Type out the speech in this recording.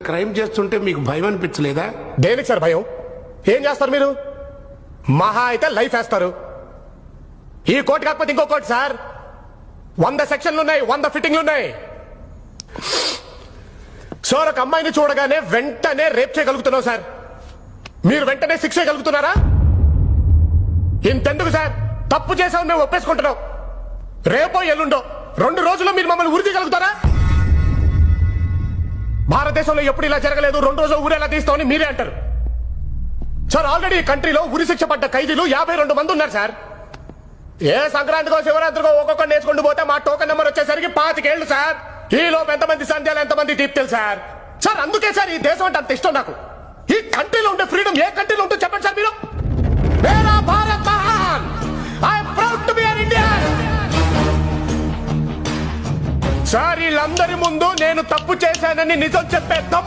Crime చేస్తుంటే మీకు భయం అనిపించలేదా? దేనికి సార్ భయం? ఏం చేస్తారు మీరు? మహా అయితే లైఫ్ వేస్తారు. ఈ కోర్టు కాకపోతే ఇంకో కోర్టు సార్. 100 సెక్షన్లు ఉన్నాయి, 100 ఫిట్టింగ్లు ఉన్నాయి. సార్ ఒక అమ్మాయిని చూడగానే వెంటనే రేప్ చేయగలుగుతున్నావు సార్. మీరు వెంటనే శిక్ష చేయగలుగుతున్నారా? ఇంతెందుకు సార్, తప్పు చేసామని మేము ఒప్పేసుకుంటున్నాం. రేపో ఎల్లుండో 2 రోజుల్లో మీరు మమ్మల్ని ఉరి తీయగలుగుతారా? భారతదేశంలో ఎప్పుడు ఇలా జరగలేదు, 2 రోజులు ఊరు ఎలా తీస్తామని మీరే అంటారు సార్. ఆల్రెడీ ఈ కంట్రీలో ఉరి శిక్ష పడ్డ ఖైదీలు 52 మంది ఉన్నారు సార్. ఏ సంక్రాంతికో శివరాత్రికో ఒక్కొక్కరు నేర్చుకుంటూ పోతే మా టోకెన్ నెంబర్ వచ్చేసరికి 25 ఏళ్ళు సార్. ఈ లోపు ఎంతమంది సంధ్యాలు, ఎంతమంది దీప్తులు సార్. సార్ అందుకే సార్ ఈ దేశం అంటే అంత ఇష్టం నాకు. ఈ కంట్రీలో ఉండే ఫ్రీడమ్ ఏ కంట్రీలో ఉంటుందో చెప్పండి సార్ మీరు. మేరా భారత్ మహాన్, I am proud to be an Indian. Sir వీళ్ళందరి ముందు నేను తప్పు చేశానని నిజం చెప్పే